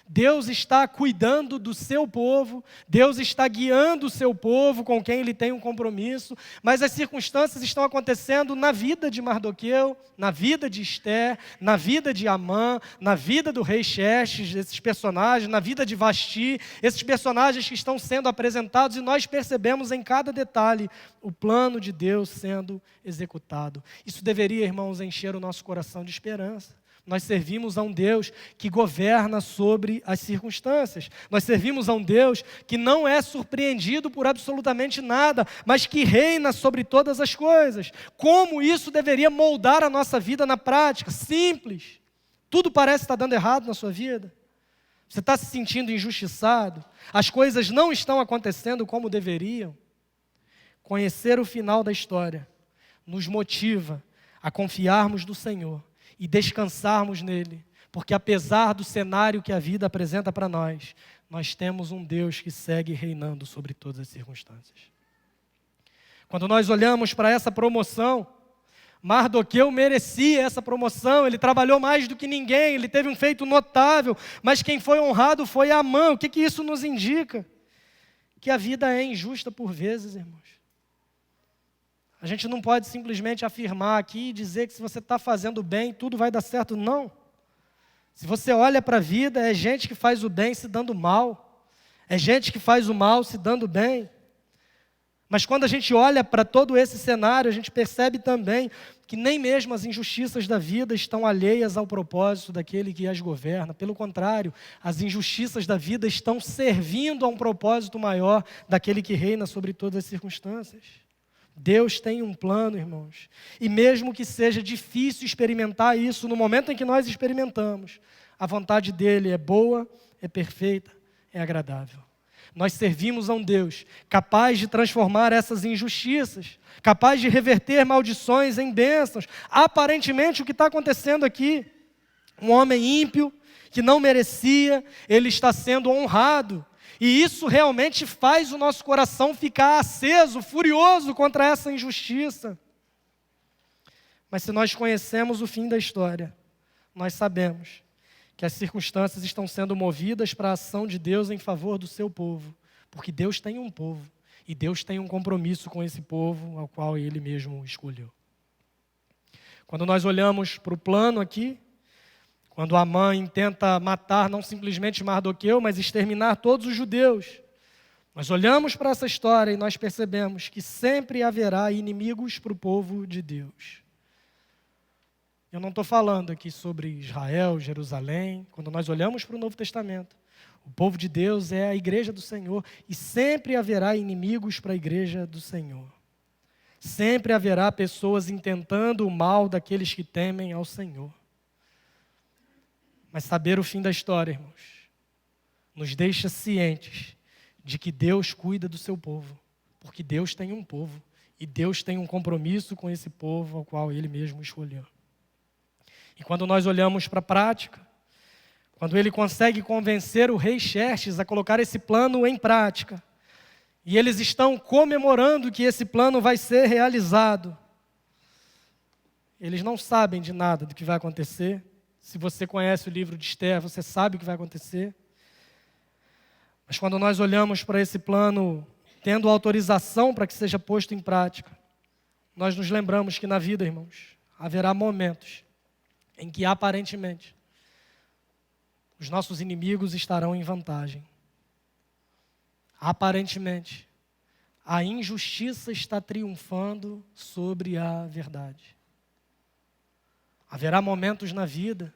Deus está cuidando do seu povo, Deus está guiando o seu povo com quem ele tem um compromisso, mas as circunstâncias estão acontecendo na vida de Mardoqueu, na vida de Esther, na vida de Amã, na vida do rei Xerxes, esses personagens, na vida de Vasti, esses personagens que estão sendo apresentados, e nós percebemos em cada detalhe o plano de Deus sendo executado. Isso deveria, irmãos, encher o nosso coração de esperança. Nós servimos a um Deus que governa sobre as circunstâncias. Nós servimos a um Deus que não é surpreendido por absolutamente nada, mas que reina sobre todas as coisas. Como isso deveria moldar a nossa vida na prática? Simples. Tudo parece estar dando errado na sua vida. Você está se sentindo injustiçado. As coisas não estão acontecendo como deveriam. Conhecer o final da história nos motiva a confiarmos no Senhor e descansarmos nele, porque apesar do cenário que a vida apresenta para nós, nós temos um Deus que segue reinando sobre todas as circunstâncias. Quando nós olhamos para essa promoção, Mardoqueu merecia essa promoção, ele trabalhou mais do que ninguém, ele teve um feito notável, mas quem foi honrado foi Amã. O que isso nos indica? Que a vida é injusta por vezes, irmãos. A gente não pode simplesmente afirmar aqui e dizer que se você está fazendo bem, tudo vai dar certo. Não. Se você olha para a vida, é gente que faz o bem se dando mal. É gente que faz o mal se dando bem. Mas quando a gente olha para todo esse cenário, a gente percebe também que nem mesmo as injustiças da vida estão alheias ao propósito daquele que as governa. Pelo contrário, as injustiças da vida estão servindo a um propósito maior daquele que reina sobre todas as circunstâncias. Deus tem um plano, irmãos. E mesmo que seja difícil experimentar isso, no momento em que nós experimentamos, a vontade dele é boa, é perfeita, é agradável. Nós servimos a um Deus capaz de transformar essas injustiças, capaz de reverter maldições em bênçãos. Aparentemente, o que está acontecendo aqui, um homem ímpio, que não merecia, ele está sendo honrado. E isso realmente faz o nosso coração ficar aceso, furioso contra essa injustiça. Mas se nós conhecemos o fim da história, nós sabemos que as circunstâncias estão sendo movidas para a ação de Deus em favor do seu povo, porque Deus tem um povo, e Deus tem um compromisso com esse povo, ao qual Ele mesmo escolheu. Quando nós olhamos para o plano aqui, quando Amã tenta matar não simplesmente Mardoqueu, mas exterminar todos os judeus, nós olhamos para essa história e nós percebemos que sempre haverá inimigos para o povo de Deus. Eu não estou falando aqui sobre Israel, Jerusalém. Quando nós olhamos para o Novo Testamento, o povo de Deus é a igreja do Senhor e sempre haverá inimigos para a igreja do Senhor. Sempre haverá pessoas intentando o mal daqueles que temem ao Senhor. Mas saber o fim da história, irmãos, nos deixa cientes de que Deus cuida do seu povo, porque Deus tem um povo e Deus tem um compromisso com esse povo ao qual Ele mesmo escolheu. E quando nós olhamos para a prática, quando ele consegue convencer o rei Xerxes a colocar esse plano em prática, e eles estão comemorando que esse plano vai ser realizado, eles não sabem de nada do que vai acontecer. Se você conhece o livro de Esther, você sabe o que vai acontecer. Mas quando nós olhamos para esse plano, tendo autorização para que seja posto em prática, nós nos lembramos que na vida, irmãos, haverá momentos em que aparentemente os nossos inimigos estarão em vantagem. Aparentemente, a injustiça está triunfando sobre a verdade. Haverá momentos na vida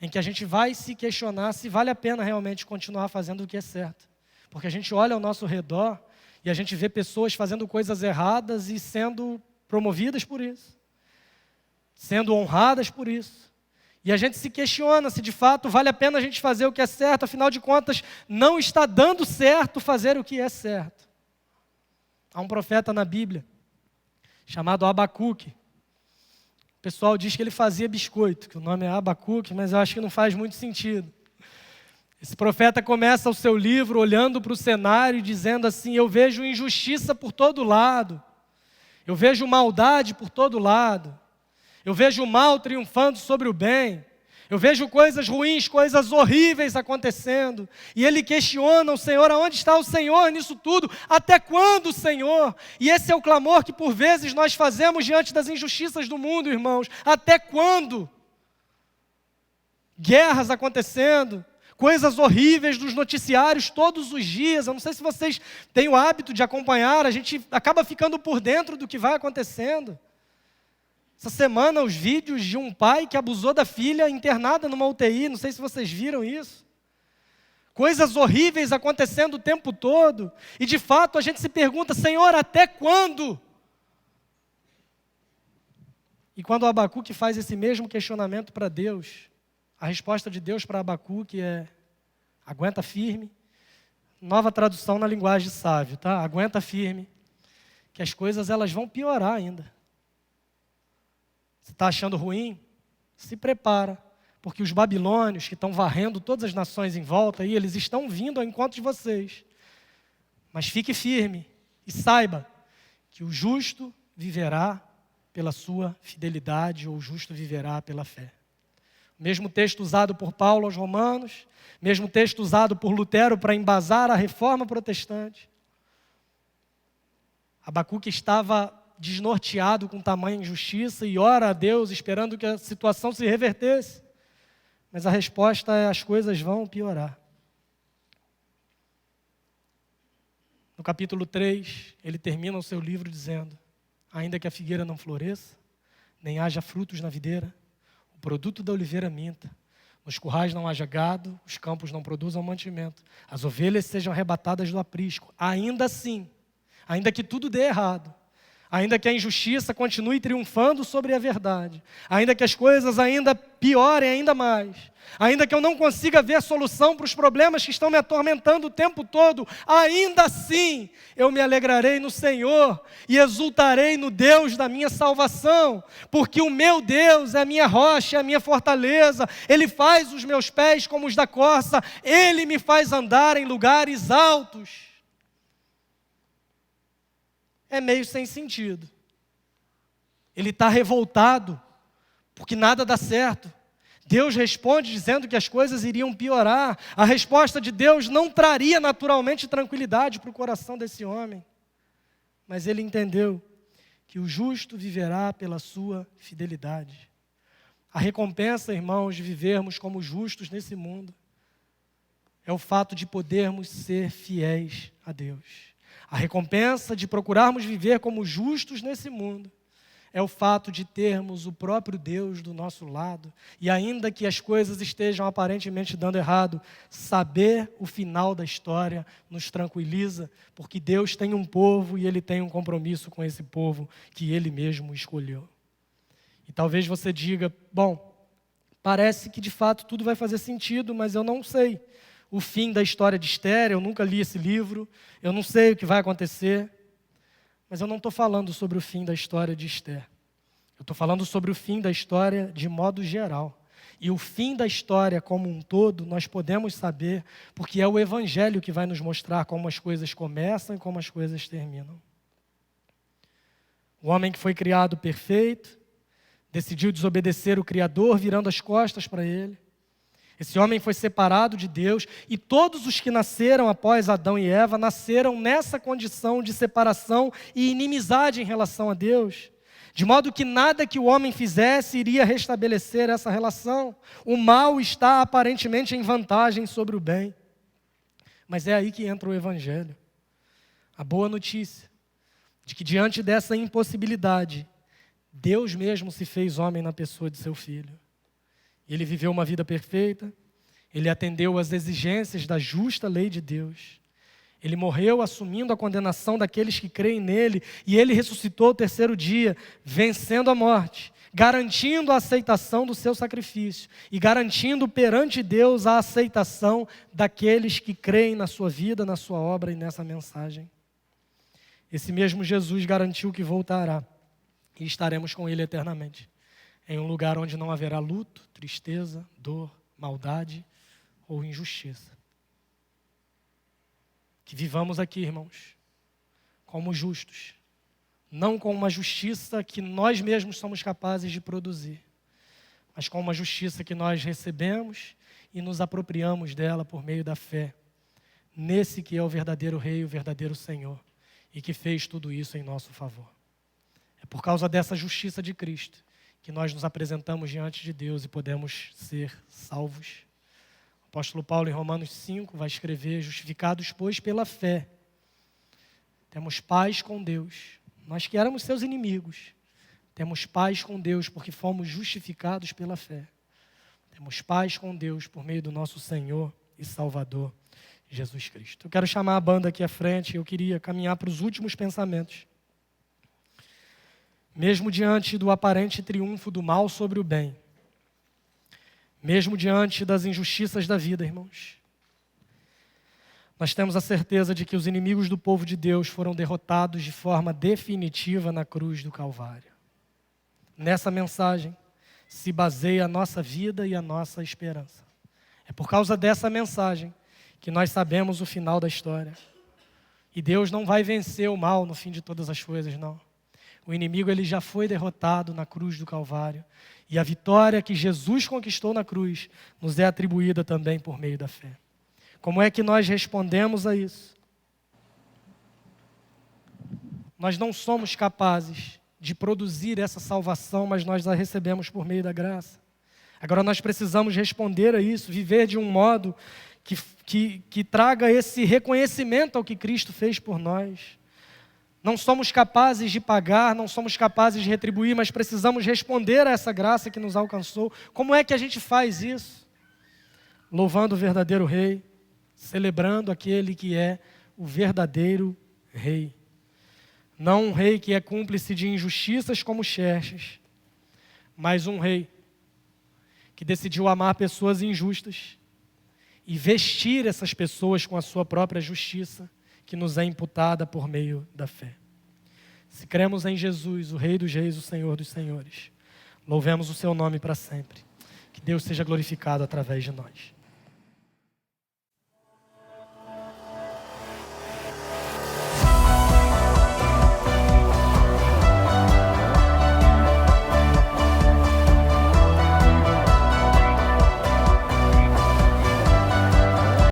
em que a gente vai se questionar se vale a pena realmente continuar fazendo o que é certo. Porque a gente olha ao nosso redor e a gente vê pessoas fazendo coisas erradas e sendo promovidas por isso, sendo honradas por isso. E a gente se questiona se de fato vale a pena a gente fazer o que é certo, afinal de contas, não está dando certo fazer o que é certo. Há um profeta na Bíblia, chamado Abacuque. O pessoal diz que ele fazia biscoito, que o nome é Abacuque, mas eu acho que não faz muito sentido. Esse profeta começa o seu livro olhando para o cenário e dizendo assim: eu vejo injustiça por todo lado, eu vejo maldade por todo lado, eu vejo o mal triunfando sobre o bem, eu vejo coisas ruins, coisas horríveis acontecendo. E ele questiona o Senhor: aonde está o Senhor nisso tudo? Até quando, Senhor? E esse é o clamor que por vezes nós fazemos diante das injustiças do mundo, irmãos. Até quando? Guerras acontecendo, coisas horríveis nos noticiários todos os dias. Eu não sei se vocês têm o hábito de acompanhar, a gente acaba ficando por dentro do que vai acontecendo. Essa semana, os vídeos de um pai que abusou da filha internada numa UTI, não sei se vocês viram isso. Coisas horríveis acontecendo o tempo todo. E, de fato, a gente se pergunta: Senhor, até quando? E quando Abacuque faz esse mesmo questionamento para Deus, a resposta de Deus para Abacuque é: aguenta firme. Nova tradução na linguagem sábio, tá? Aguenta firme, que as coisas elas vão piorar ainda. Você está achando ruim? Se prepara, porque os babilônios que estão varrendo todas as nações em volta, aí, eles estão vindo ao encontro de vocês. Mas fique firme e saiba que o justo viverá pela sua fidelidade, ou o justo viverá pela fé. O mesmo texto usado por Paulo aos Romanos, mesmo texto usado por Lutero para embasar a reforma protestante. Abacuque estava desnorteado com tamanha injustiça e ora a Deus esperando que a situação se revertesse. Mas a resposta é: as coisas vão piorar. No capítulo 3, ele termina o seu livro dizendo: ainda que a figueira não floresça, nem haja frutos na videira, o produto da oliveira minta, nos currais não haja gado, os campos não produzam mantimento, as ovelhas sejam arrebatadas do aprisco. Ainda assim, ainda que tudo dê errado, ainda que a injustiça continue triunfando sobre a verdade, ainda que as coisas ainda piorem ainda mais, ainda que eu não consiga ver a solução para os problemas que estão me atormentando o tempo todo, ainda assim eu me alegrarei no Senhor e exultarei no Deus da minha salvação, porque o meu Deus é a minha rocha, é a minha fortaleza, Ele faz os meus pés como os da corça, Ele me faz andar em lugares altos. É meio sem sentido. Ele está revoltado, porque nada dá certo. Deus responde dizendo que as coisas iriam piorar. A resposta de Deus não traria naturalmente tranquilidade para o coração desse homem. Mas ele entendeu que o justo viverá pela sua fidelidade. A recompensa, irmãos, de vivermos como justos nesse mundo é o fato de podermos ser fiéis a Deus. A recompensa de procurarmos viver como justos nesse mundo é o fato de termos o próprio Deus do nosso lado. E ainda que as coisas estejam aparentemente dando errado, saber o final da história nos tranquiliza, porque Deus tem um povo e Ele tem um compromisso com esse povo que Ele mesmo escolheu. E talvez você diga: bom, parece que de fato tudo vai fazer sentido, mas eu não sei o fim da história de Esther, eu nunca li esse livro, eu não sei o que vai acontecer. Mas eu não estou falando sobre o fim da história de Esther. Eu estou falando sobre o fim da história de modo geral. E o fim da história como um todo, nós podemos saber, porque é o Evangelho que vai nos mostrar como as coisas começam e como as coisas terminam. O homem que foi criado perfeito, decidiu desobedecer o Criador, virando as costas para ele. Esse homem foi separado de Deus, e todos os que nasceram após Adão e Eva nasceram nessa condição de separação e inimizade em relação a Deus, de modo que nada que o homem fizesse iria restabelecer essa relação. O mal está aparentemente em vantagem sobre o bem. Mas é aí que entra o Evangelho. A boa notícia de que diante dessa impossibilidade, Deus mesmo se fez homem na pessoa de seu Filho. Ele viveu uma vida perfeita, ele atendeu às exigências da justa lei de Deus. Ele morreu assumindo a condenação daqueles que creem nele, e ele ressuscitou ao terceiro dia, vencendo a morte, garantindo a aceitação do seu sacrifício e garantindo perante Deus a aceitação daqueles que creem na sua vida, na sua obra e nessa mensagem. Esse mesmo Jesus garantiu que voltará e estaremos com ele eternamente, em um lugar onde não haverá luto, tristeza, dor, maldade ou injustiça. Que vivamos aqui, irmãos, como justos, não com uma justiça que nós mesmos somos capazes de produzir, mas com uma justiça que nós recebemos e nos apropriamos dela por meio da fé, nesse que é o verdadeiro Rei, o verdadeiro Senhor, e que fez tudo isso em nosso favor. É por causa dessa justiça de Cristo que nós nos apresentamos diante de Deus e podemos ser salvos. O apóstolo Paulo, em Romanos 5, vai escrever: justificados, pois, pela fé, temos paz com Deus. Nós que éramos seus inimigos, temos paz com Deus porque fomos justificados pela fé. Temos paz com Deus por meio do nosso Senhor e Salvador, Jesus Cristo. Eu quero chamar a banda aqui à frente, eu queria caminhar para os últimos pensamentos. Mesmo diante do aparente triunfo do mal sobre o bem, mesmo diante das injustiças da vida, irmãos, nós temos a certeza de que os inimigos do povo de Deus foram derrotados de forma definitiva na cruz do Calvário. Nessa mensagem se baseia a nossa vida e a nossa esperança. É por causa dessa mensagem que nós sabemos o final da história. E Deus não vai vencer o mal no fim de todas as coisas, não. O inimigo ele já foi derrotado na cruz do Calvário. E a vitória que Jesus conquistou na cruz nos é atribuída também por meio da fé. Como é que nós respondemos a isso? Nós não somos capazes de produzir essa salvação, mas nós a recebemos por meio da graça. Agora nós precisamos responder a isso, viver de um modo que traga esse reconhecimento ao que Cristo fez por nós. Não somos capazes de pagar, não somos capazes de retribuir, mas precisamos responder a essa graça que nos alcançou. Como é que a gente faz isso? Louvando o verdadeiro Rei, celebrando aquele que é o verdadeiro Rei. Não um rei que é cúmplice de injustiças como Xerxes, mas um rei que decidiu amar pessoas injustas e vestir essas pessoas com a sua própria justiça, que nos é imputada por meio da fé. Se cremos em Jesus, o Rei dos Reis, o Senhor dos Senhores, louvemos o seu nome para sempre. Que Deus seja glorificado através de nós.